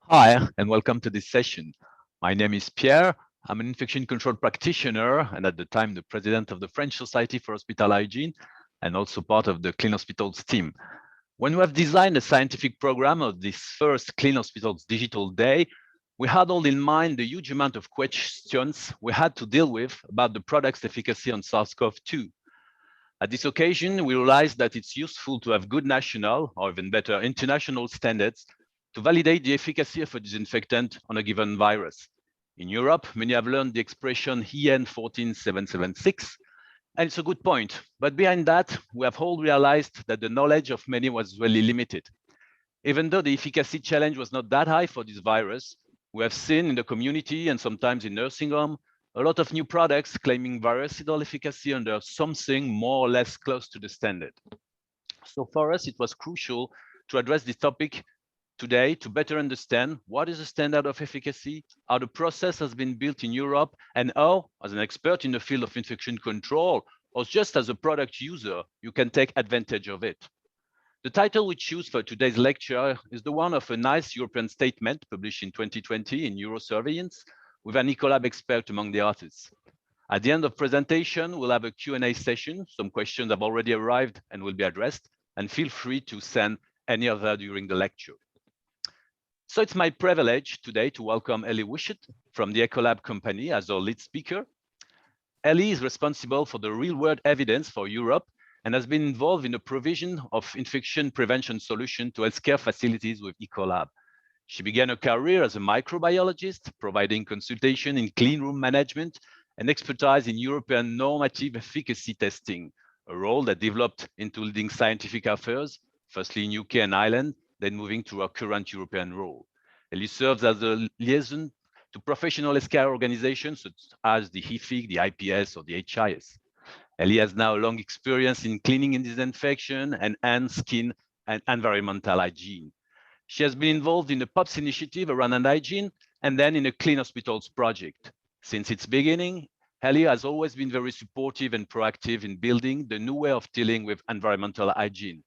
Hi, and welcome to this session. My name is Pierre. I'm an infection control practitioner and at the time the president of the French Society for Hospital Hygiene and also part of the Clean Hospitals team. When we have designed a scientific program of this first Clean Hospitals Digital Day, we had all in mind the huge amount of questions we had to deal with about the product's efficacy on SARS-CoV-2. At this occasion, we realized that it's useful to have good national, or even better, international standards to validate the efficacy of a disinfectant on a given virus. In Europe, many have learned the expression EN 14776, and it's a good point. But behind that, we have all realized that the knowledge of many was really limited. Even though the efficacy challenge was not that high for this virus, we have seen in the community and sometimes in nursing home a lot of new products claiming virucidal efficacy under something more or less close to the standard. So for us, it was crucial to address this topic today to better understand what is the standard of efficacy, how the process has been built in Europe, and how, as an expert in the field of infection control, or just as a product user, you can take advantage of it. The title we choose for today's lecture is the one of a nice European statement published in 2020 in Eurosurveillance with an Ecolab expert among the authors. At the end of presentation, we'll have a Q&A session. Some questions have already arrived and will be addressed, and feel free to send any other during the lecture. So it's my privilege today to welcome Ellie Wishart from the Ecolab company as our lead speaker. Ellie is responsible for the real-world evidence for Europe and has been involved in the provision of infection prevention solutions to healthcare facilities with Ecolab. She began her career as a microbiologist, providing consultation in clean room management and expertise in European normative efficacy testing, a role that developed into leading scientific affairs, firstly in UK and Ireland, then moving to her current European role. Ellie serves as a liaison to professional healthcare organizations such as the HIFIC, the IPS, or the HIS. Ellie has now a long experience in cleaning and disinfection and hand, skin, and environmental hygiene. She has been involved in the POPs initiative around hand hygiene and then in a Clean Hospitals project. Since its beginning, Ellie has always been very supportive and proactive in building the new way of dealing with environmental hygiene.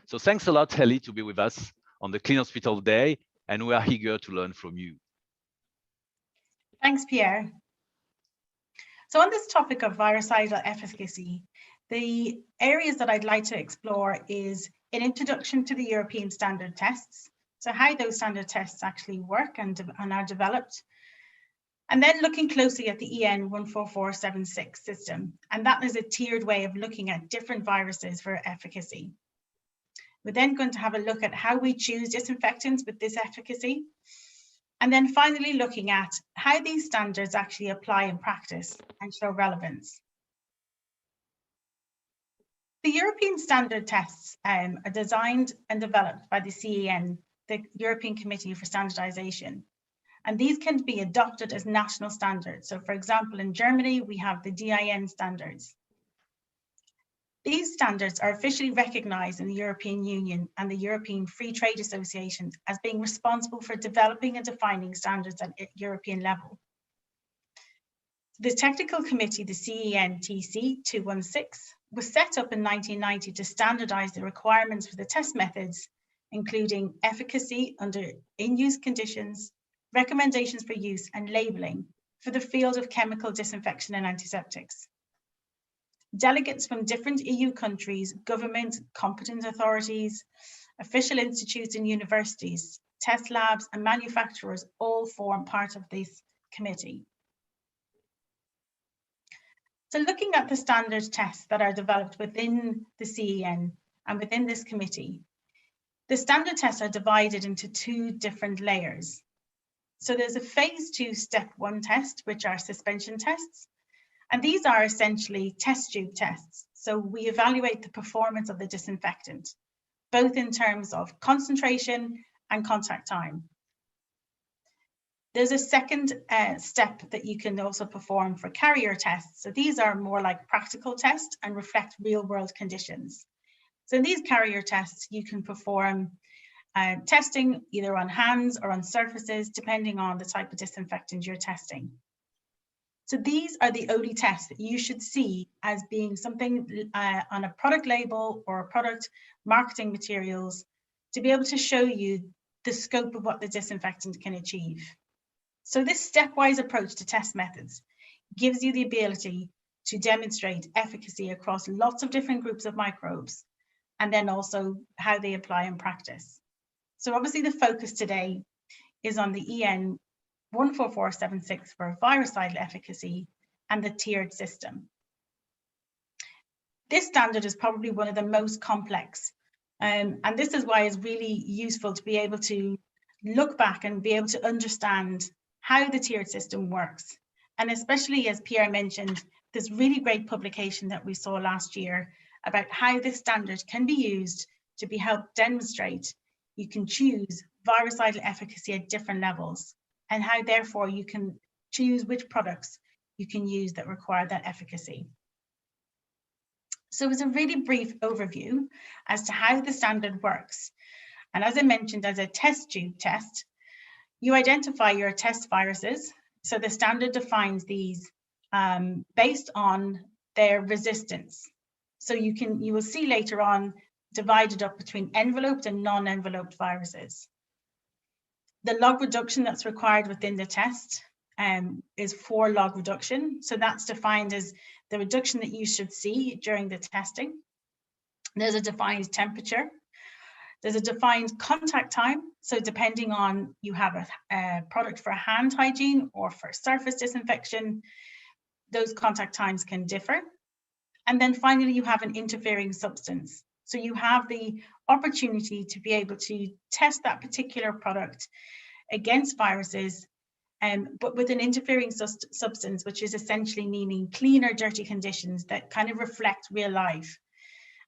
So thanks a lot, Ellie, to be with us on the Clean Hospital Day, and we are eager to learn from you. Thanks, Pierre. So on this topic of virucidal efficacy, the areas that I'd like to explore is an introduction to the European standard tests, so how those standard tests actually work and are developed, and then looking closely at the EN 14476 system, and that is a tiered way of looking at different viruses for efficacy. We're then going to have a look at how we choose disinfectants with this efficacy, and then finally looking at how these standards actually apply in practice and show relevance. The European standard tests are designed and developed by the CEN, the European Committee for Standardization, and these can be adopted as national standards. So for example, in Germany, we have the DIN standards. These standards are officially recognized in the European Union and the European Free Trade Association as being responsible for developing and defining standards at European level. The technical committee, the CEN-TC 216, was set up in 1990 to standardize the requirements for the test methods, including efficacy under in-use conditions, recommendations for use, and labeling for the field of chemical disinfection and antiseptics. Delegates from different EU countries, government, competent authorities, official institutes and universities, test labs and manufacturers all form part of this committee. So looking at the standard tests that are developed within the CEN and within this committee, the standard tests are divided into two different layers. So there's a phase 2 step 1 test, which are suspension tests. And these are essentially test tube tests. So we evaluate the performance of the disinfectant, both in terms of concentration and contact time. There's a second step that you can also perform for carrier tests. So these are more like practical tests and reflect real world conditions. So in these carrier tests, you can perform testing either on hands or on surfaces, depending on the type of disinfectant you're testing. So these are the OD tests that you should see as being something on a product label or product marketing materials to be able to show you the scope of what the disinfectant can achieve. So this stepwise approach to test methods gives you the ability to demonstrate efficacy across lots of different groups of microbes, and then also how they apply in practice. So obviously the focus today is on the EN 14476 for virucidal efficacy and the tiered system. This standard is probably one of the most complex, and this is why it's really useful to be able to look back and be able to understand how the tiered system works. And especially, as Pierre mentioned, this really great publication that we saw last year about how this standard can be used to be helped demonstrate you can choose virucidal efficacy at different levels, and how therefore you can choose which products you can use that require that efficacy. So it's a really brief overview as to how the standard works. And as I mentioned, as a test tube test, you identify your test viruses. So the standard defines these based on their resistance. So you will see later on divided up between enveloped and non-enveloped viruses. The log reduction that's required within the test is 4 log reduction. So that's defined as the reduction that you should see during the testing. There's a defined temperature. There's a defined contact time. So depending on you have a product for hand hygiene or for surface disinfection, those contact times can differ. And then finally, you have an interfering substance. So you have the opportunity to be able to test that particular product against viruses, but with an interfering substance, which is essentially meaning clean or dirty conditions that kind of reflect real life.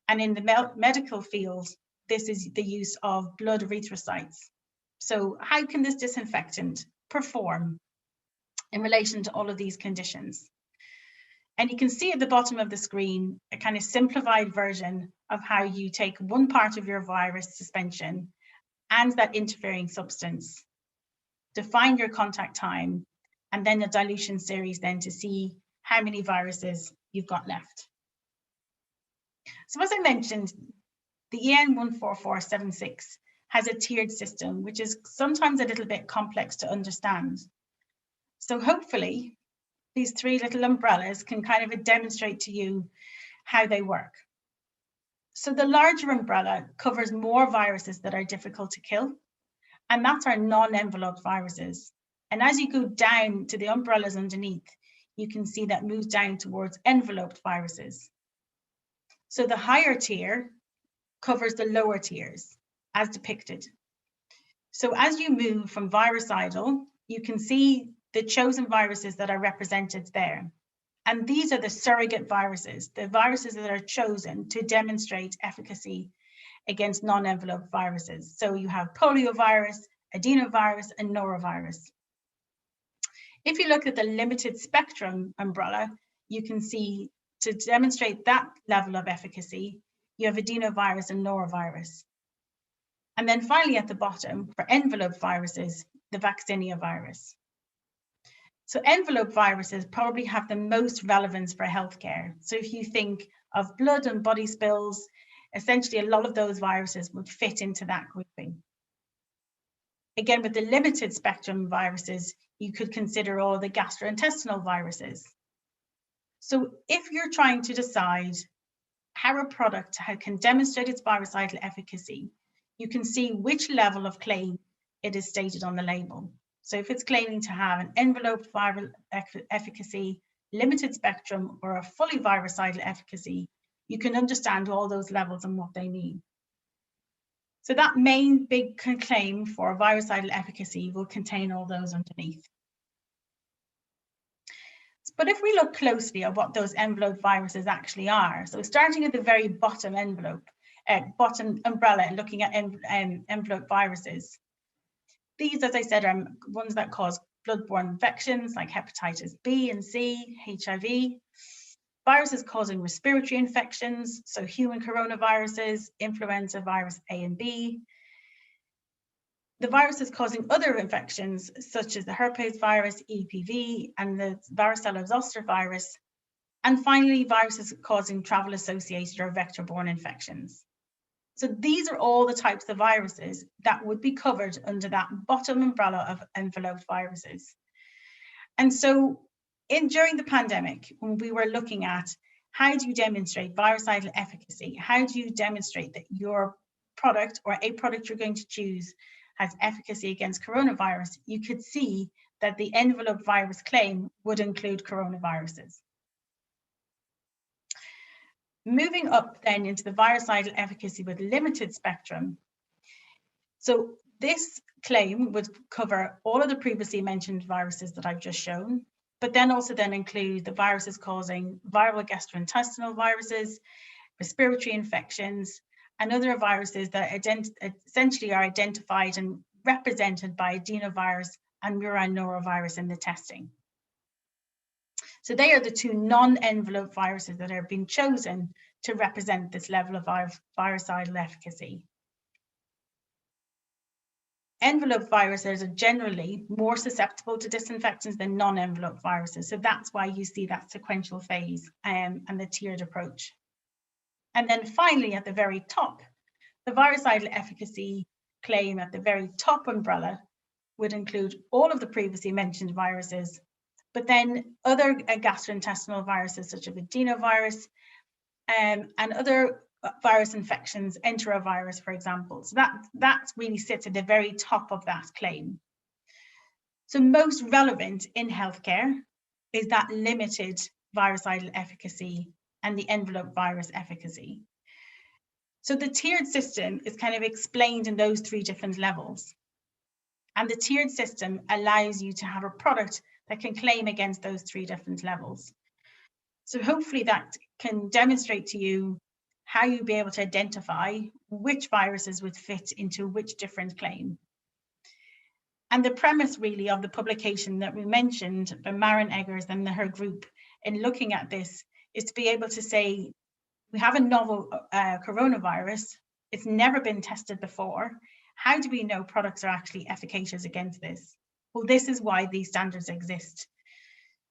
And in the medical field, this is the use of blood erythrocytes. So how can this disinfectant perform in relation to all of these conditions? And you can see at the bottom of the screen a kind of simplified version of how you take one part of your virus suspension and that interfering substance, define your contact time, and then a dilution series then to see how many viruses you've got left. So as I mentioned, the EN 14476 has a tiered system, which is sometimes a little bit complex to understand. So hopefully these 3 little umbrellas can kind of demonstrate to you how they work. So the larger umbrella covers more viruses that are difficult to kill, and that's our non-enveloped viruses. And as you go down to the umbrellas underneath, you can see that moves down towards enveloped viruses. So the higher tier covers the lower tiers, as depicted. So as you move from virucidal, you can see the chosen viruses that are represented there. And these are the surrogate viruses, the viruses that are chosen to demonstrate efficacy against non-enveloped viruses. So you have poliovirus, adenovirus, and norovirus. If you look at the limited spectrum umbrella, you can see to demonstrate that level of efficacy, you have adenovirus and norovirus. And then finally at the bottom, for enveloped viruses, the vaccinia virus. So envelope viruses probably have the most relevance for healthcare. So if you think of blood and body spills, essentially a lot of those viruses would fit into that grouping. Again, with the limited spectrum viruses, you could consider all the gastrointestinal viruses. So if you're trying to decide how a product can demonstrate its virucidal efficacy, you can see which level of claim it is stated on the label. So if it's claiming to have an enveloped viral efficacy, limited spectrum, or a fully virucidal efficacy, you can understand all those levels and what they mean. So that main big claim for virucidal efficacy will contain all those underneath. But if we look closely at what those enveloped viruses actually are, so starting at the very bottom envelope, bottom umbrella and looking at enveloped viruses, these, as I said, are ones that cause bloodborne infections like hepatitis B and C, HIV, viruses causing respiratory infections, so human coronaviruses, influenza virus A and B, the viruses causing other infections such as the herpes virus, EPV, and the varicella zoster virus, and finally viruses causing travel-associated or vector-borne infections. So these are all the types of viruses that would be covered under that bottom umbrella of enveloped viruses. And so during the pandemic, when we were looking at how do you demonstrate virucidal efficacy, how do you demonstrate that your product or a product you're going to choose has efficacy against coronavirus, you could see that the enveloped virus claim would include coronaviruses. Moving up then into the virucidal efficacy with limited spectrum. So this claim would cover all of the previously mentioned viruses that I've just shown, but then also then include the viruses causing viral gastrointestinal viruses, respiratory infections, and other viruses that essentially are identified and represented by adenovirus and murine norovirus in the testing. So they are the two non-enveloped viruses that have been chosen to represent this level of virucidal efficacy. Enveloped viruses are generally more susceptible to disinfectants than non-enveloped viruses. So that's why you see that sequential phase and the tiered approach. And then finally, at the very top, the virucidal efficacy claim at the very top umbrella would include all of the previously mentioned viruses, but then other gastrointestinal viruses such as adenovirus and other virus infections, enterovirus, for example. So that really sits at the very top of that claim. So most relevant in healthcare is that limited virucidal efficacy and the envelope virus efficacy. So the tiered system is kind of explained in those three different levels. And the tiered system allows you to have a product that can claim against those three different levels. So hopefully that can demonstrate to you how you'll be able to identify which viruses would fit into which different claim. And the premise really of the publication that we mentioned by Maren Eggers and her group in looking at this is to be able to say, we have a novel coronavirus, it's never been tested before. How do we know products are actually efficacious against this? Well, this is why these standards exist.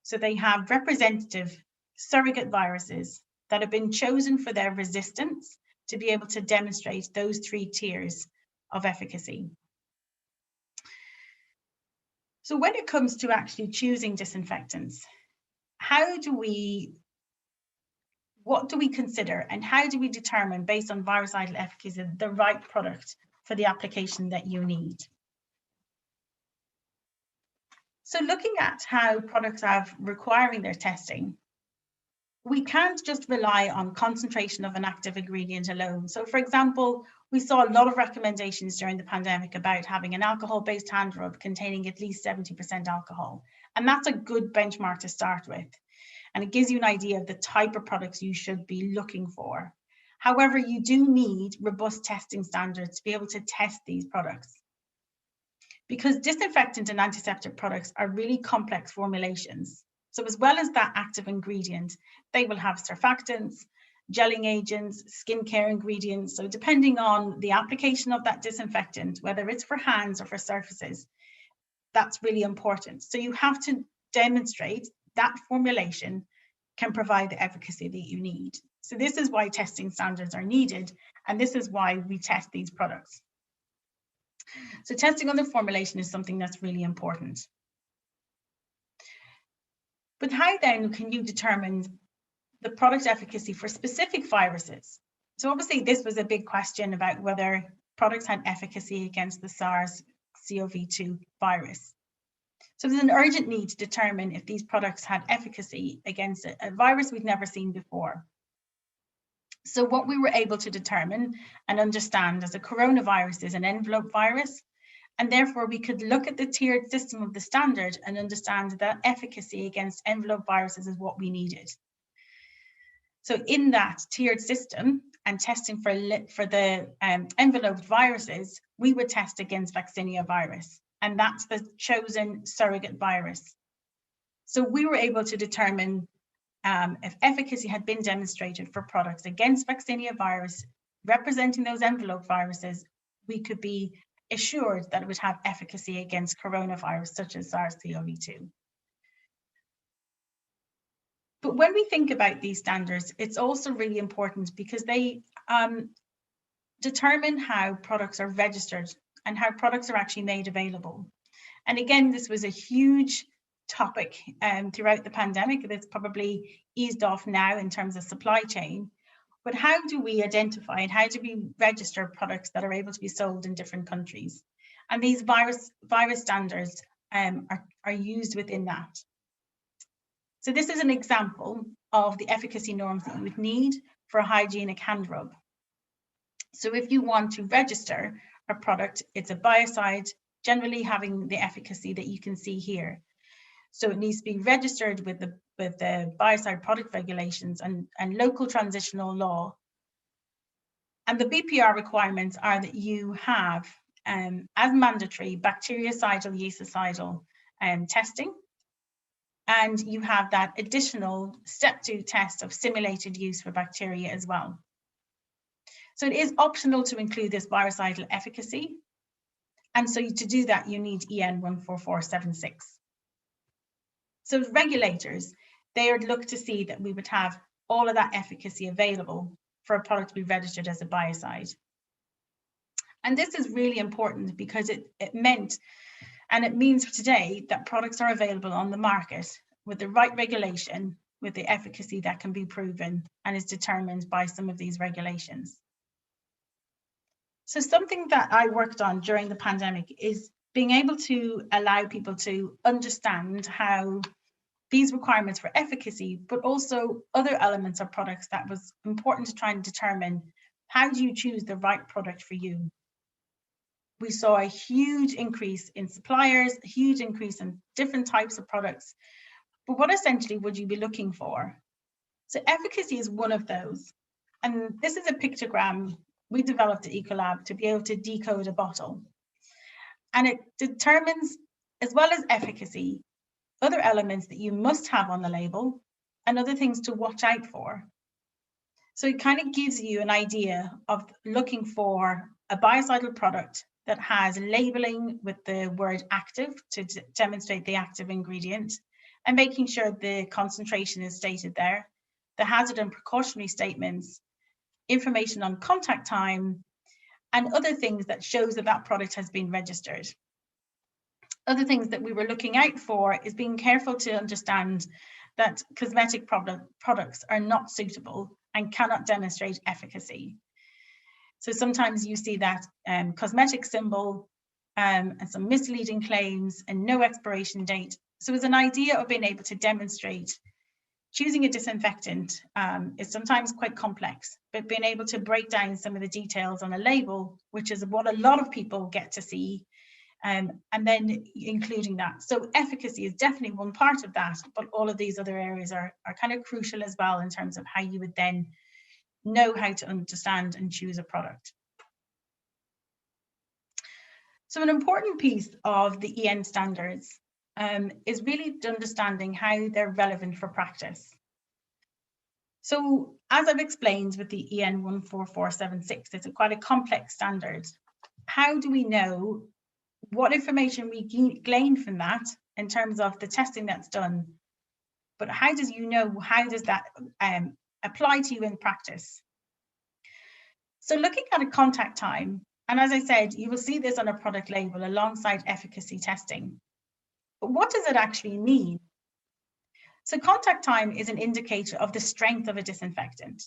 So they have representative surrogate viruses that have been chosen for their resistance to be able to demonstrate those three tiers of efficacy. So when it comes to actually choosing disinfectants, what do we consider and how do we determine based on virucidal efficacy the right product for the application that you need? So looking at how products are requiring their testing, we can't just rely on concentration of an active ingredient alone. So for example, we saw a lot of recommendations during the pandemic about having an alcohol-based hand rub containing at least 70% alcohol. And that's a good benchmark to start with. And it gives you an idea of the type of products you should be looking for. However, you do need robust testing standards to be able to test these products. Because disinfectant and antiseptic products are really complex formulations. So as well as that active ingredient, they will have surfactants, gelling agents, skincare ingredients. So depending on the application of that disinfectant, whether it's for hands or for surfaces, that's really important. So you have to demonstrate that formulation can provide the efficacy that you need. So this is why testing standards are needed, and this is why we test these products. So testing on the formulation is something that's really important. But how then can you determine the product efficacy for specific viruses? So obviously this was a big question about whether products had efficacy against the SARS-CoV-2 virus. So there's an urgent need to determine if these products had efficacy against a virus we've never seen before. So what we were able to determine and understand as a coronavirus is an envelope virus, and therefore we could look at the tiered system of the standard and understand that efficacy against envelope viruses is what we needed. So in that tiered system and testing for the enveloped viruses, we would test against vaccinia virus, and that's the chosen surrogate virus. So we were able to determine if efficacy had been demonstrated for products against vaccinia virus, representing those envelope viruses, we could be assured that it would have efficacy against coronavirus such as SARS-CoV-2. But when we think about these standards, it's also really important because they determine how products are registered and how products are actually made available. And again, this was a huge topic throughout the pandemic. That's probably eased off now in terms of supply chain. But how do we identify and how do we register products that are able to be sold in different countries? And these virus standards are used within that. So this is an example of the efficacy norms that you would need for a hygienic hand rub. So if you want to register a product, it's a biocide, generally having the efficacy that you can see here. So it needs to be registered with the biocide product regulations and local transitional law. And the BPR requirements are that you have, as mandatory, bactericidal, yeasticidal testing. And you have that additional step 2 test of simulated use for bacteria as well. So it is optional to include this virucidal efficacy. And so to do that, you need EN 14476. So regulators, they would look to see that we would have all of that efficacy available for a product to be registered as a biocide. And this is really important because it meant, and it means today, that products are available on the market with the right regulation, with the efficacy that can be proven and is determined by some of these regulations. So something that I worked on during the pandemic is being able to allow people to understand how these requirements for efficacy, but also other elements of products that was important to try and determine how do you choose the right product for you. We saw a huge increase in suppliers, a huge increase in different types of products. But what essentially would you be looking for? So efficacy is one of those. And this is a pictogram we developed at Ecolab to be able to decode a bottle. And it determines, as well as efficacy, other elements that you must have on the label and other things to watch out for. So it kind of gives you an idea of looking for a biocidal product that has labeling with the word active to demonstrate the active ingredient and making sure the concentration is stated there, the hazard and precautionary statements, information on contact time, and other things that shows that that product has been registered. Other things that we were looking out for is being careful to understand that cosmetic products are not suitable and cannot demonstrate efficacy. So sometimes you see that cosmetic symbol and some misleading claims and no expiration date. So it's an idea of being able to demonstrate choosing a disinfectant is sometimes quite complex, but being able to break down some of the details on a label, which is what a lot of people get to see, and then including that. So efficacy is definitely one part of that, but all of these other areas are kind of crucial as well in terms of how you would then know how to understand and choose a product. So an important piece of the EN standards is really understanding how they're relevant for practice. So as I've explained with the EN 14476, it's quite a complex standard. How do we know what information we glean from that in terms of the testing that's done? But how does that apply to you in practice? So looking at a contact time, and as I said, you will see this on a product label alongside efficacy testing. But what does it actually mean? So contact time is an indicator of the strength of a disinfectant.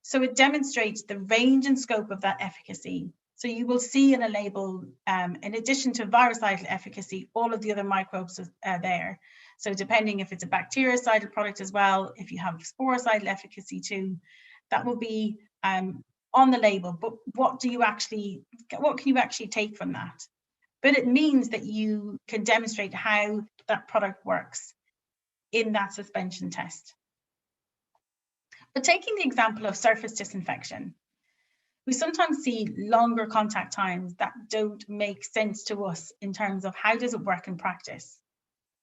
So it demonstrates the range and scope of that efficacy. So you will see in a label, in addition to virucidal efficacy, all of the other microbes are there. So depending if it's a bactericidal product as well, if you have sporicidal efficacy too, that will be on the label. But what can you actually take from that? But it means that you can demonstrate how that product works in that suspension test. But taking the example of surface disinfection, we sometimes see longer contact times that don't make sense to us in terms of how does it work in practice.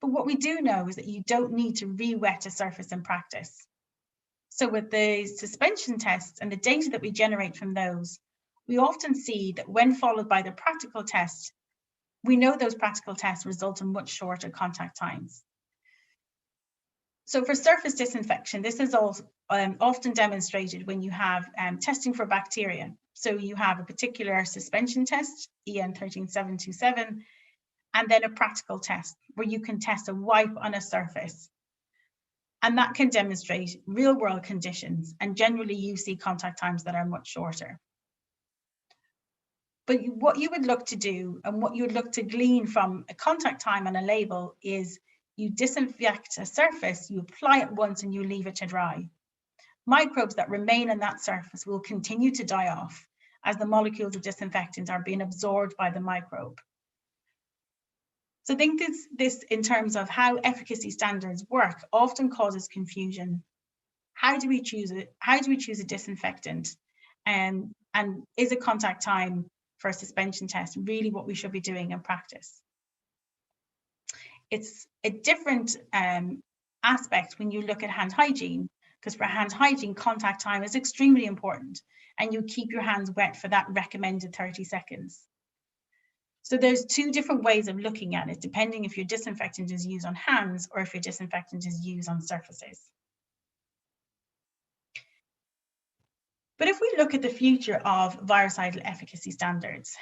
But what we do know is that you don't need to re-wet a surface in practice. So with the suspension tests and the data that we generate from those, we often see that when followed by the practical test, we know those practical tests result in much shorter contact times. So for surface disinfection, this is also often demonstrated when you have testing for bacteria. So you have a particular suspension test, EN 13727, and then a practical test where you can test a wipe on a surface. And that can demonstrate real world conditions, and generally you see contact times that are much shorter. But what you would look to do and what you would look to glean from a contact time on a label is you disinfect a surface, you apply it once and you leave it to dry. Microbes that remain on that surface will continue to die off as the molecules of disinfectant are being absorbed by the microbe. So think this in terms of how efficacy standards work often causes confusion. How do we choose it? How do we choose a disinfectant? And is a contact time for a suspension test really what we should be doing in practice? It's a different aspect when you look at hand hygiene, because for hand hygiene, contact time is extremely important, and you keep your hands wet for that recommended 30 seconds. So there's two different ways of looking at it, depending if your disinfectant is used on hands or if your disinfectant is used on surfaces. But if we look at the future of virucidal efficacy standards,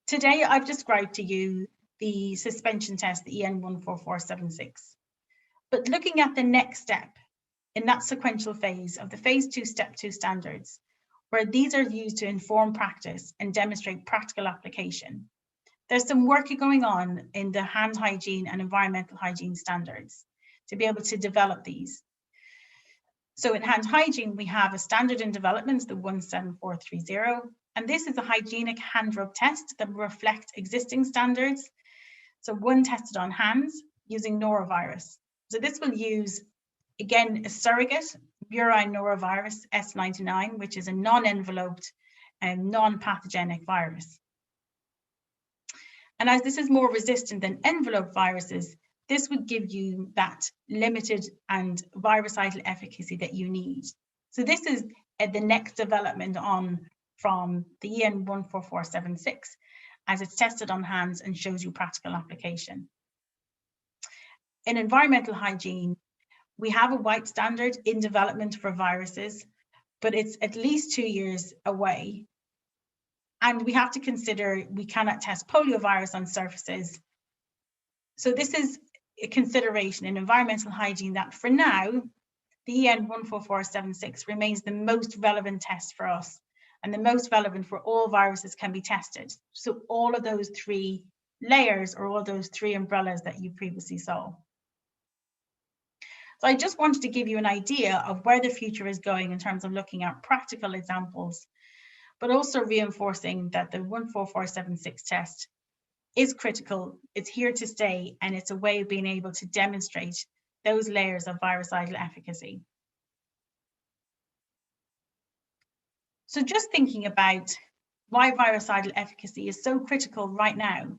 today I've described to you the suspension test, the EN 14476. But looking at the next step in that sequential phase of the phase 2, step 2 standards, where these are used to inform practice and demonstrate practical application, there's some work going on in the hand hygiene and environmental hygiene standards to be able to develop these. So in hand hygiene, we have a standard in development, the 17430, and this is a hygienic hand rub test that will reflect existing standards. So one tested on hands using norovirus. So this will use, again, a surrogate murine norovirus S99, which is a non-enveloped and non-pathogenic virus. And as this is more resistant than enveloped viruses, this would give you that limited and virucidal efficacy that you need. So this is the next development on from the EN 14476 as it's tested on hands and shows you practical application. In environmental hygiene, we have a white standard in development for viruses, but it's at least 2 years away. And we have to consider we cannot test poliovirus on surfaces. So this is a consideration in environmental hygiene that for now, the EN 14476 remains the most relevant test for us and the most relevant for all viruses can be tested. So all of those three layers or all those three umbrellas that you previously saw. So I just wanted to give you an idea of where the future is going in terms of looking at practical examples, but also reinforcing that the 14476 test is critical, it's here to stay, and it's a way of being able to demonstrate those layers of virucidal efficacy. So just thinking about why virucidal efficacy is so critical right now.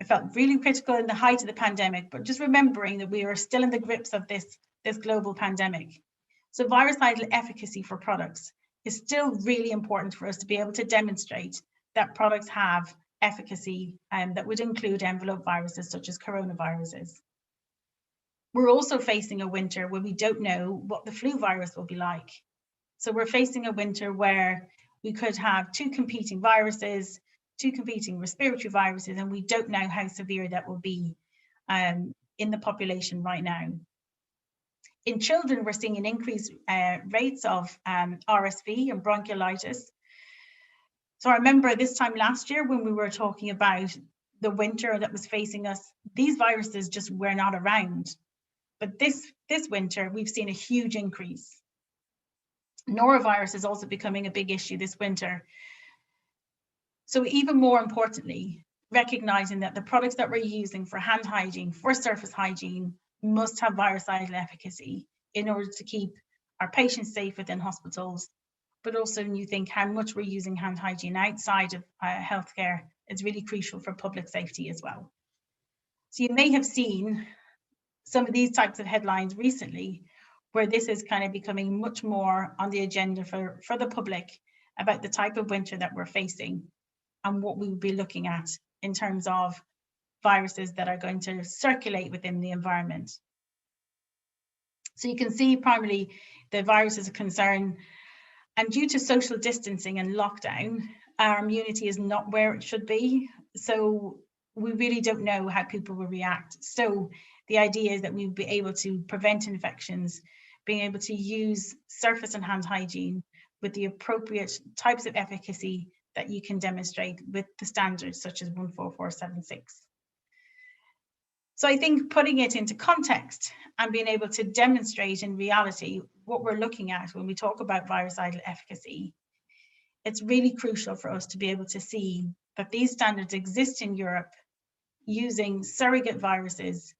It felt really critical in the height of the pandemic, but just remembering that we are still in the grips of this global pandemic. So virucidal efficacy for products is still really important for us to be able to demonstrate that products have efficacy that would include envelope viruses such as coronaviruses. We're also facing a winter where we don't know what the flu virus will be like. So we're facing a winter where we could have two competing viruses, two competing respiratory viruses, and we don't know how severe that will be in the population right now. In children, we're seeing an increased rates of RSV and bronchiolitis. So I remember this time last year when we were talking about the winter that was facing us, these viruses just were not around. But this winter, we've seen a huge increase. Norovirus is also becoming a big issue this winter. So even more importantly, recognizing that the products that we're using for hand hygiene, for surface hygiene, must have virucidal efficacy in order to keep our patients safe within hospitals. But also when you think how much we're using hand hygiene outside of healthcare, it's really crucial for public safety as well. So you may have seen some of these types of headlines recently, where this is kind of becoming much more on the agenda for the public about the type of winter that we're facing and what we will be looking at in terms of viruses that are going to circulate within the environment. So you can see primarily the virus is a concern, and due to social distancing and lockdown, our immunity is not where it should be. So we really don't know how people will react. So the idea is that we'll be able to prevent infections, being able to use surface and hand hygiene with the appropriate types of efficacy that you can demonstrate with the standards such as 14476. So I think putting it into context and being able to demonstrate in reality what we're looking at when we talk about virucidal efficacy, it's really crucial for us to be able to see that these standards exist in Europe using surrogate viruses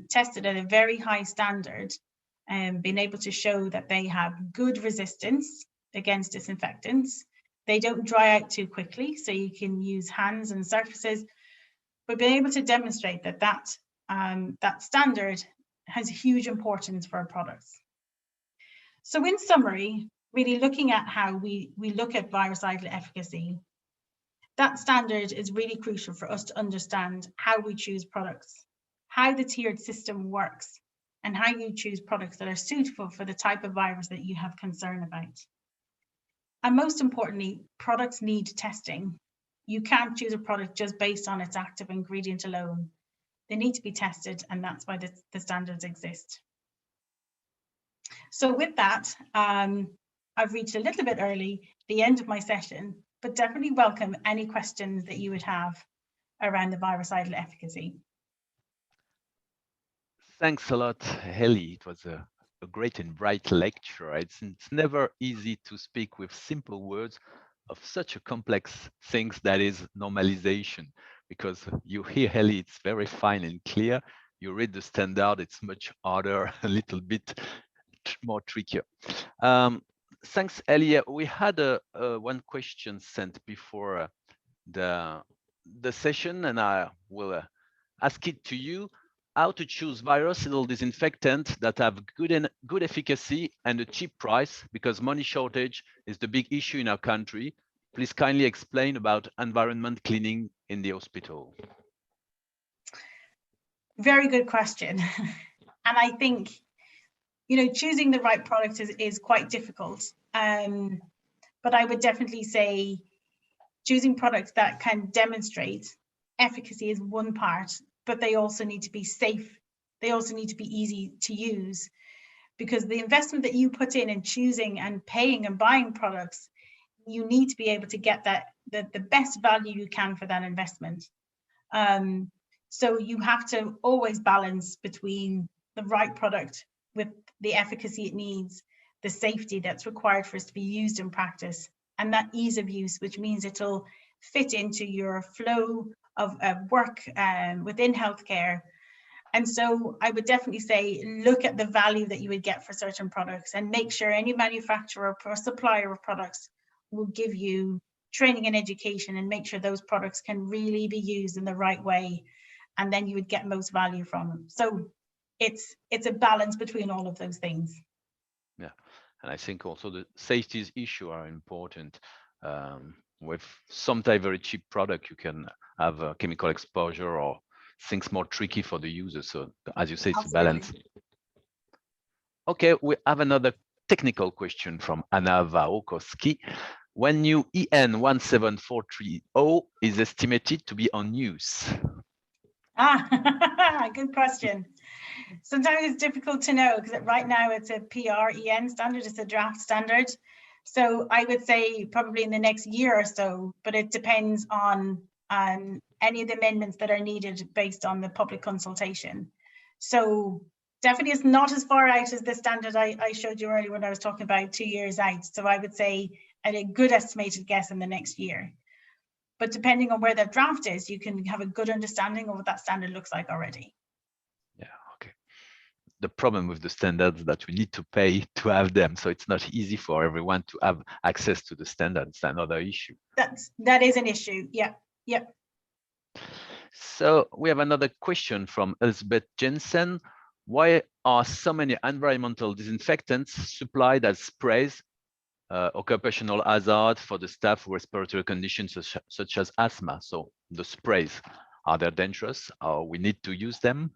tested at a very high standard, and being able to show that they have good resistance against disinfectants. They don't dry out too quickly, so you can use hands and surfaces, but being able to demonstrate that that standard has huge importance for our products. So in summary, really looking at how we look at virucidal efficacy, that standard is really crucial for us to understand how we choose products, how the tiered system works, and how you choose products that are suitable for the type of virus that you have concern about. And most importantly, products need testing. You can't choose a product just based on its active ingredient alone. They need to be tested, and that's why the standards exist. So with that, I've reached a little bit early, the end of my session, but definitely welcome any questions that you would have around the virucidal efficacy. Thanks a lot, Heli. It was a great and bright lecture. It's never easy to speak with simple words of such a complex things that is normalization, because you hear Heli, it's very fine and clear. You read the standard, it's much harder, a little bit more trickier. Thanks, Heli. We had one question sent before the session, and I will ask it to you. How to choose virucidal disinfectant that have good efficacy and a cheap price, because money shortage is the big issue in our country. Please kindly explain about environment cleaning in the hospital. Very good question. And I think, choosing the right product is quite difficult. But I would definitely say choosing products that can demonstrate efficacy is one part, but they also need to be safe. They also need to be easy to use, because the investment that you put in choosing and paying and buying products, you need to be able to get the best value you can for that investment. So you have to always balance between the right product with the efficacy it needs, the safety that's required for it to be used in practice, and that ease of use, which means it'll fit into your flow of work within healthcare. And so I would definitely say, look at the value that you would get for certain products, and make sure any manufacturer or supplier of products will give you training and education, and make sure those products can really be used in the right way, and then you would get most value from them. So it's a balance between all of those things. Yeah, and I think also the safety issue are important. With sometimes very cheap product, you can have a chemical exposure or things more tricky for the user. So as you say, it's Absolutely. a balance. Okay, we have another technical question from Anna Wałkowski. When new EN 17430 is estimated to be on use? Good question. Sometimes it's difficult to know, because right now it's a PREN standard, it's a draft standard. So I would say probably in the next year or so, but it depends on any of the amendments that are needed based on the public consultation. So definitely it's not as far out as the standard I showed you earlier when I was talking about 2 years out. So I would say at a good estimated guess in the next year. But depending on where that draft is, you can have a good understanding of what that standard looks like already. Yeah, okay. The problem with the standards that we need to pay to have them, so it's not easy for everyone to have access to the standards. Another issue. That is an issue. Yeah. Yep. So we have another question from Elizabeth Jensen. Why are so many environmental disinfectants supplied as sprays, occupational hazard for the staff with respiratory conditions such as asthma? So the sprays, are they dangerous, or we need to use them?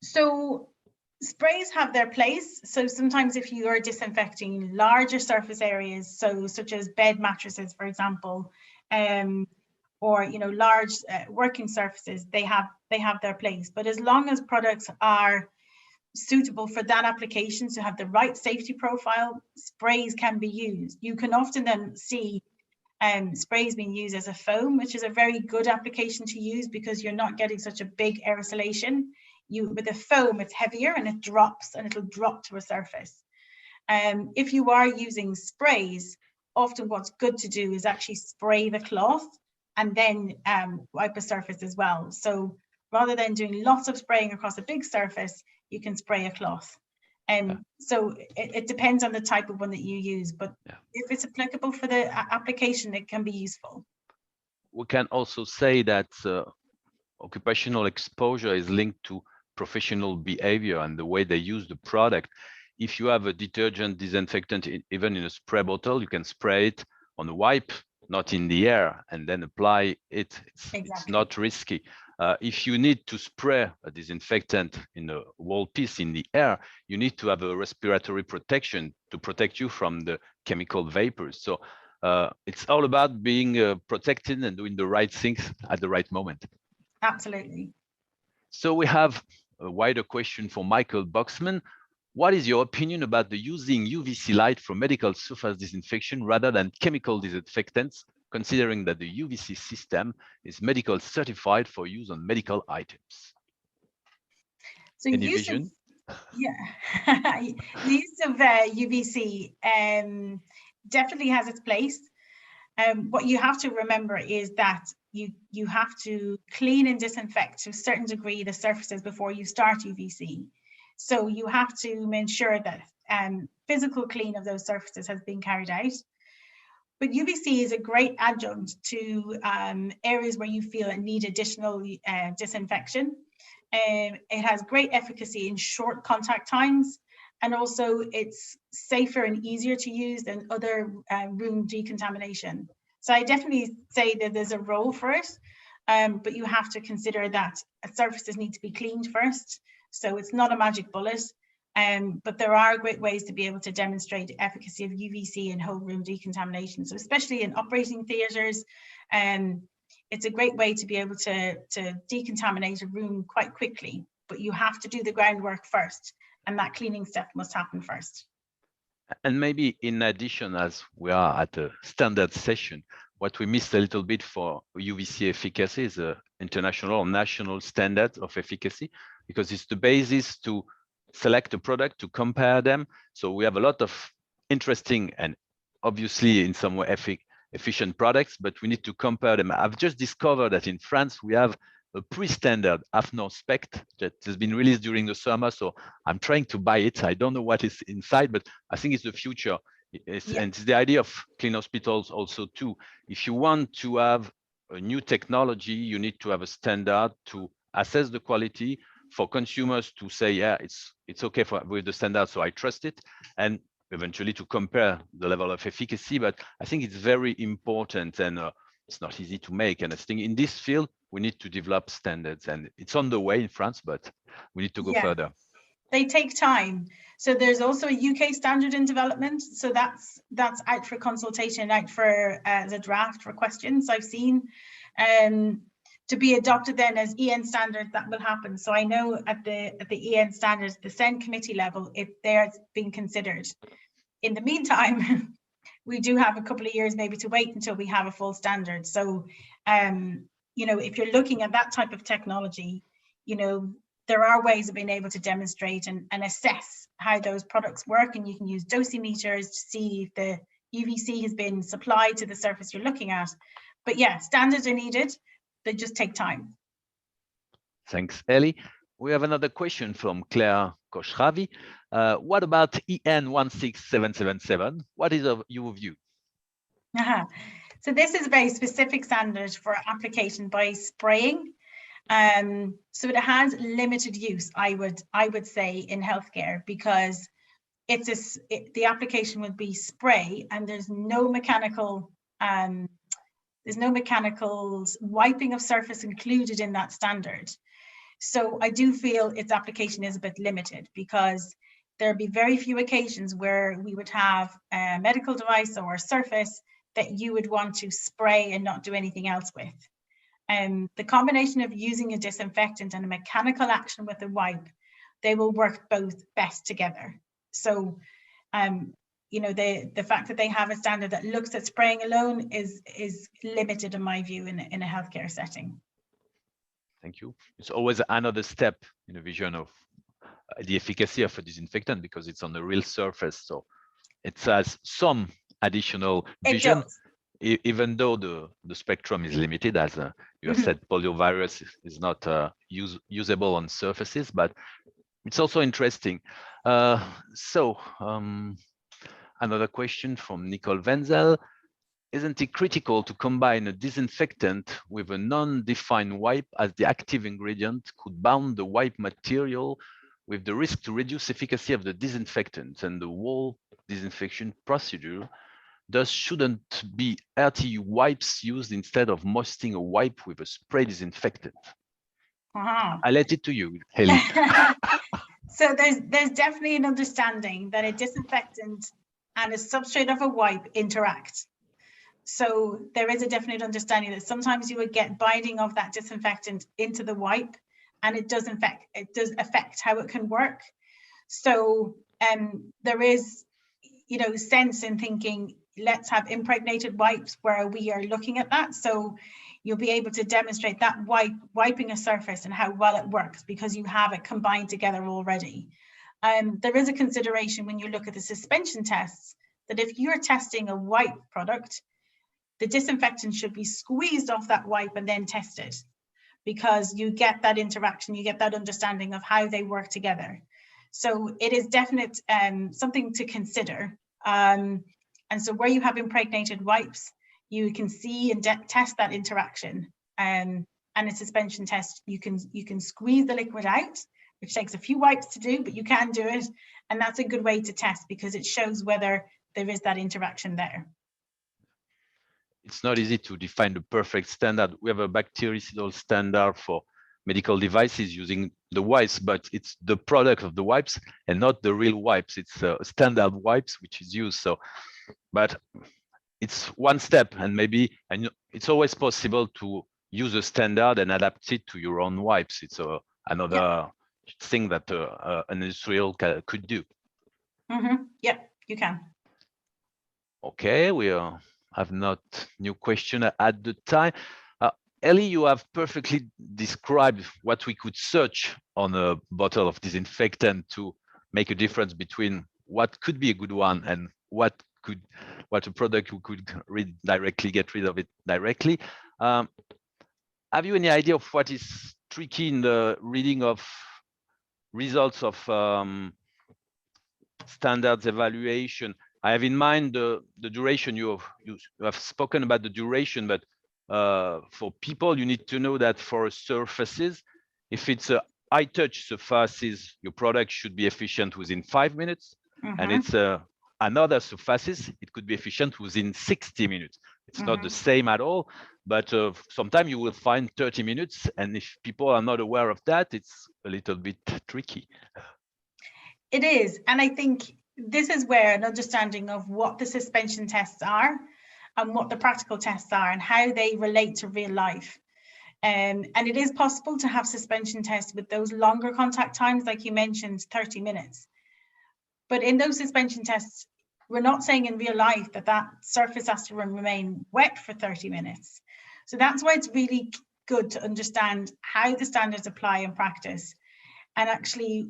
So Sprays have their place. So sometimes if you are disinfecting larger surface areas, so such as bed mattresses, for example, or large working surfaces, they have their place. But as long as products are suitable for that application, to have the right safety profile, sprays can be used. You can often then see sprays being used as a foam, which is a very good application to use because you're not getting such a big aerosolation. With a foam, it's heavier and it drops, and it'll drop to a surface. If you are using sprays, often what's good to do is actually spray the cloth and then wipe a surface as well. So rather than doing lots of spraying across a big surface, you can spray a cloth. So it depends on the type of one that you use, but if it's applicable for the application, it can be useful. We can also say that occupational exposure is linked to professional behavior and the way they use the product. If you have a detergent disinfectant, even in a spray bottle, you can spray it on a wipe, not in the air, and then apply it. It's not risky. If you need to spray a disinfectant in a wall piece in the air, you need to have a respiratory protection to protect you from the chemical vapors. So it's all about being protected and doing the right things at the right moment. Absolutely. So we have a wider question for Michael Boxman. What is your opinion about the using UVC light for medical surface disinfection rather than chemical disinfectants, considering that the UVC system is medical certified for use on medical items? So Any vision? Use of UVC definitely has its place. What you have to remember is that you have to clean and disinfect to a certain degree the surfaces before you start UVC. So you have to ensure that physical clean of those surfaces has been carried out. But UVC is a great adjunct to areas where you feel it need additional disinfection. It has great efficacy in short contact times, and also it's safer and easier to use than other room decontamination. So I definitely say that there's a role for it, but you have to consider that surfaces need to be cleaned first. So it's not a magic bullet, but there are great ways to be able to demonstrate the efficacy of UVC in whole room decontamination. So especially in operating theatres, it's a great way to be able to decontaminate a room quite quickly, but you have to do the groundwork first, and that cleaning step must happen first. And maybe in addition, as we are at a standard session, what we missed a little bit for UVC efficacy is an international or national standard of efficacy, because it's the basis to select a product, to compare them. So we have a lot of interesting and obviously in some way efficient products, but we need to compare them. I've just discovered that in France, we have a pre-standard AFNOR spec that has been released during the summer. So I'm trying to buy it. I don't know what is inside, but I think it's the future. And it's the idea of clean hospitals also too. If you want to have a new technology, you need to have a standard to assess the quality, for consumers to say, yeah, it's okay with the standard, so I trust it, and eventually to compare the level of efficacy. But I think it's very important, and it's not easy to make. And I think in this field, we need to develop standards, and it's on the way in France, but we need to go further. They take time. So there's also a UK standard in development. So that's out for consultation, out for the draft for questions I've seen. To be adopted then as EN standards, that will happen. So I know at the EN standards, the SEN committee level, they're being considered. In the meantime, we do have a couple of years maybe to wait until we have a full standard. So, if you're looking at that type of technology, there are ways of being able to demonstrate and assess how those products work, and you can use dosimeters to see if the UVC has been supplied to the surface you're looking at. But yeah, standards are needed. They just take time. Thanks, Ellie. We have another question from Claire Koshravi. What about EN 16777? What is your view? So this is a very specific standard for application by spraying. So it has limited use, I would say, in healthcare, because the application would be spray, and there's no mechanical wiping of surface included in that standard. So I do feel its application is a bit limited, because there'd be very few occasions where we would have a medical device or a surface that you would want to spray and not do anything else with. The combination of using a disinfectant and a mechanical action with a wipe, they will work both best together. So, you know, the fact that they have a standard that looks at spraying alone is limited in my view in a healthcare setting. Thank you. It's always another step in the vision of the efficacy of a disinfectant, because it's on a real surface. So it has some additional vision, even though the spectrum is limited, as you have said, poliovirus is not usable on surfaces, but it's also interesting. Another question from Nicole Wenzel. Isn't it critical to combine a disinfectant with a non-defined wipe, as the active ingredient could bound the wipe material with the risk to reduce efficacy of the disinfectant, and the whole disinfection procedure thus shouldn't be RTU wipes used instead of moistening a wipe with a spray disinfectant? I let it to you, Heli. So there's definitely an understanding that a disinfectant and a substrate of a wipe interact. So there is a definite understanding that sometimes you would get binding of that disinfectant into the wipe, and it does affect how it can work. So there is, you know, sense in thinking, let's have impregnated wipes where we are looking at that. So you'll be able to demonstrate that wiping a surface and how well it works, because you have it combined together already. There is a consideration when you look at the suspension tests, that if you're testing a wipe product, the disinfectant should be squeezed off that wipe and then tested, because you get that interaction, you get that understanding of how they work together. So it is definite something to consider. And so where you have impregnated wipes, you can see and test that interaction. And a suspension test, you can squeeze the liquid out, which takes a few wipes to do, but you can do it. And that's a good way to test, because it shows whether there is that interaction there. It's not easy to define the perfect standard. We have a bactericidal standard for medical devices using the wipes, but it's the product of the wipes and not the real wipes. It's standard wipes which is used. So, but it's one step, and maybe, and it's always possible to use a standard and adapt it to your own wipes. It's another thing that an industrial could do. Yeah, you can. Okay, we have not new question at the time. Ellie, you have perfectly described what we could search on a bottle of disinfectant to make a difference between what could be a good one and what a product you could get rid of it directly. Have you any idea of what is tricky in the reading of results of standards evaluation? I have in mind the duration. You have spoken about the duration, but for people, you need to know that for surfaces, if it's a high touch surfaces, your product should be efficient within 5 minutes, and it's another surfaces, it could be efficient within 60 minutes. It's not the same at all, but sometimes you will find 30 minutes, and if people are not aware of that, it's a little bit tricky. It is, and I think this is where an understanding of what the suspension tests are and what the practical tests are and how they relate to real life. And it is possible to have suspension tests with those longer contact times, like you mentioned, 30 minutes. But in those suspension tests, we're not saying in real life that surface has to remain wet for 30 minutes. So that's why it's really good to understand how the standards apply in practice. And actually,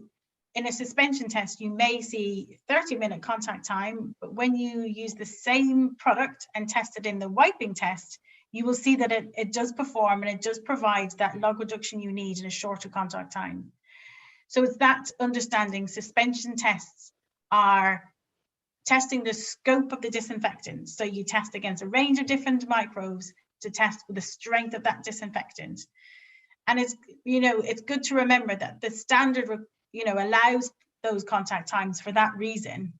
in a suspension test, you may see 30-minute contact time, but when you use the same product and test it in the wiping test, you will see that it does perform and it does provide that log reduction you need in a shorter contact time. So it's that understanding. Suspension tests are testing the scope of the disinfectant. So you test against a range of different microbes to test for the strength of that disinfectant. And it's, you know, it's good to remember that the standard allows those contact times for that reason.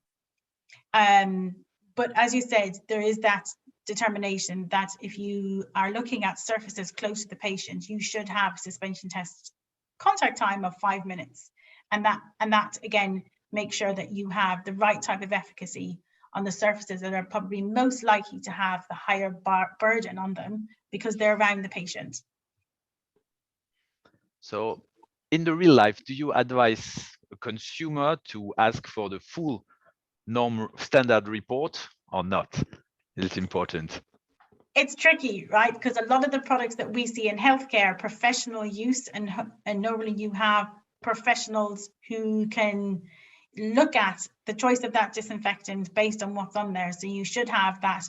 But as you said, there is that determination that if you are looking at surfaces close to the patient, you should have suspension tests contact time of 5 minutes. And that again, make sure that you have the right type of efficacy on the surfaces that are probably most likely to have the higher burden on them because they're around the patient. So in the real life, do you advise a consumer to ask for the full standard report or not? It's important. It's tricky, right? Because a lot of the products that we see in healthcare are professional use, and normally you have professionals who can look at the choice of that disinfectant based on what's on there. So you should have that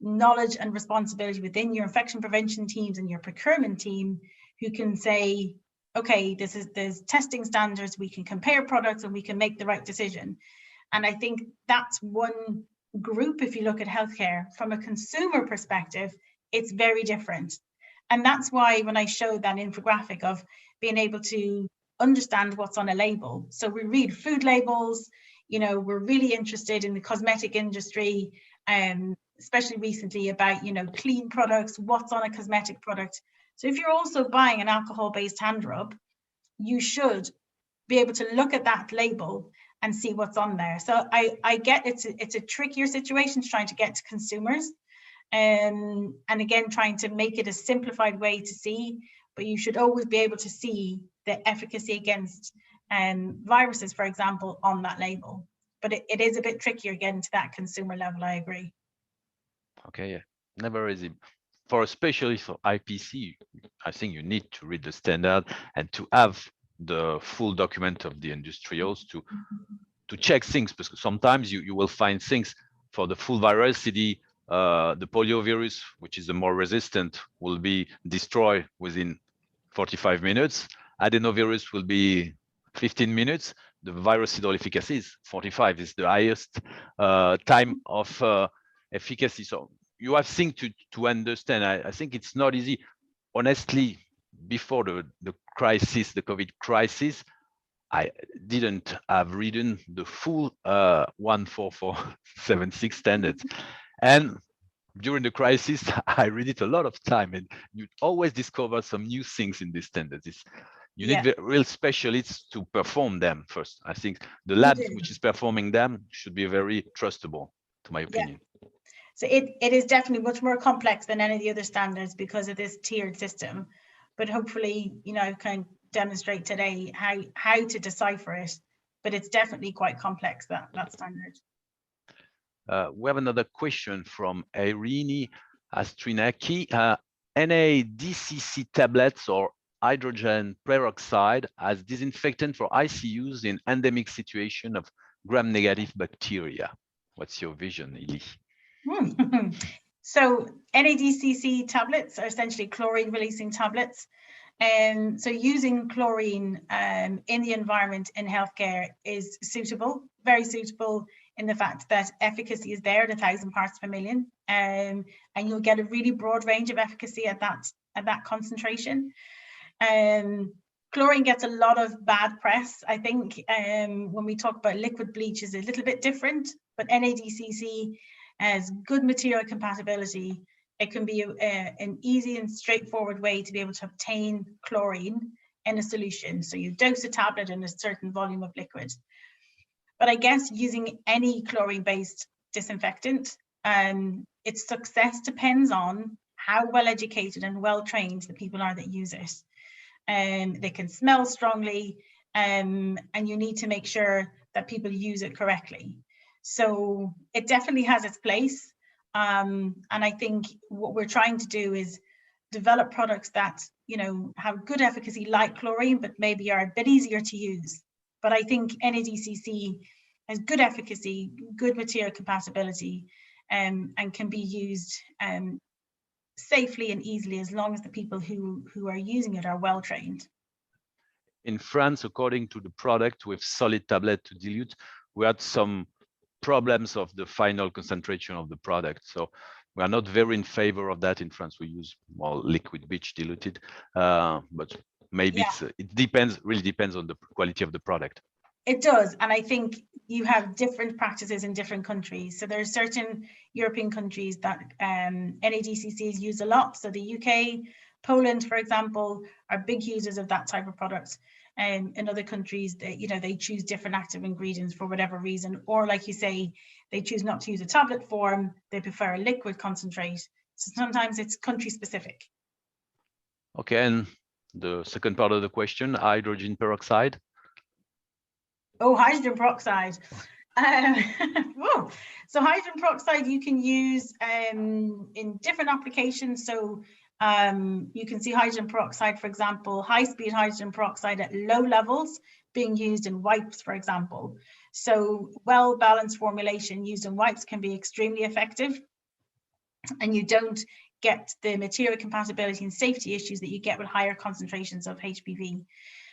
knowledge and responsibility within your infection prevention teams and your procurement team who can say, okay, there's testing standards, we can compare products and we can make the right decision. And I think that's one group. If you look at healthcare from a consumer perspective, it's very different. And that's why when I showed that infographic of being able to understand what's on a label. So we read food labels, we're really interested in the cosmetic industry, especially recently about, clean products, what's on a cosmetic product. So if you're also buying an alcohol-based hand rub, you should be able to look at that label and see what's on there. So I get it's a trickier situation trying to get to consumers, and again, trying to make it a simplified way to see, but you should always be able to see the efficacy against viruses, for example, on that label. But it is a bit trickier getting to that consumer level, I agree. Okay, yeah, never easy. For especially for IPC, I think you need to read the standard and to have the full document of the industrials to check things, because sometimes you will find things for the full viricity. The poliovirus, which is the more resistant, will be destroyed within 45 minutes. Adenovirus will be 15 minutes. The virucidal efficacy is 45, is the highest time of efficacy. So you have things to understand. I think it's not easy. Honestly, before the crisis, the COVID crisis, I didn't have written the full 14476 standards. And during the crisis, I read it a lot of time, and you always discover some new things in these standards. You need real specialists to perform them first. I think the lab which is performing them should be very trustable, to my opinion. So it is definitely much more complex than any of the other standards because of this tiered system. But hopefully, I can demonstrate today how to decipher it. But it's definitely quite complex, that standard. We have another question from Irene Astrinaki. NADCC tablets or hydrogen peroxide as disinfectant for ICUs in endemic situation of gram-negative bacteria. What's your vision, Ili? So NADCC tablets are essentially chlorine-releasing tablets. So using chlorine in the environment in healthcare is suitable, very suitable, in the fact that efficacy is there at 1,000 parts per million, and you'll get a really broad range of efficacy at that concentration. Chlorine gets a lot of bad press. I think when we talk about liquid bleach is a little bit different, but NADCC has good material compatibility. It can be an easy and straightforward way to be able to obtain chlorine in a solution. So you dose a tablet in a certain volume of liquid. But I guess using any chlorine-based disinfectant, its success depends on how well educated and well trained the people are that use it. They can smell strongly, and you need to make sure that people use it correctly. So it definitely has its place. And I think what we're trying to do is develop products that, have good efficacy like chlorine, but maybe are a bit easier to use. But I think NADCC has good efficacy, good material compatibility, and can be used safely and easily as long as the people who are using it are well trained. In France, according to the product with solid tablet to dilute, we had some problems of the final concentration of the product. So we are not very in favor of that in France. We use more liquid bleach diluted, but maybe it really depends on the quality of the product. It does, and I think you have different practices in different countries. So there are certain European countries that NADCC is used a lot. So the UK Poland, for example, are big users of that type of product. In other countries, they choose different active ingredients for whatever reason, or like you say, they choose not to use a tablet form, they prefer a liquid concentrate. So sometimes it's country specific. Okay, and the second part of the question, hydrogen peroxide. Oh, hydrogen peroxide. So hydrogen peroxide you can use in different applications. So you can see hydrogen peroxide, for example, high-speed hydrogen peroxide at low levels being used in wipes, for example. So well-balanced formulation used in wipes can be extremely effective, and you don't get the material compatibility and safety issues that you get with higher concentrations of HPV.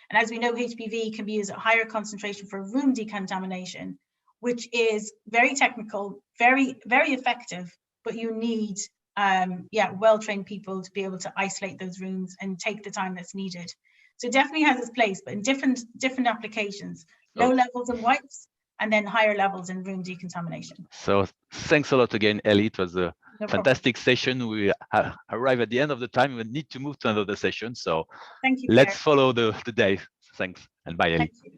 And as we know, HPV can be used at higher concentration for room decontamination, which is very technical, very, very effective, but you need well-trained people to be able to isolate those rooms and take the time that's needed. So it definitely has its place, but in different applications, low levels in wipes and then higher levels in room decontamination. So thanks a lot again, Ellie. It was a fantastic session. We arrive at the end of the time. We need to move to another session. So thank you, let's follow the day. Thanks and bye, Ellie. Thank you.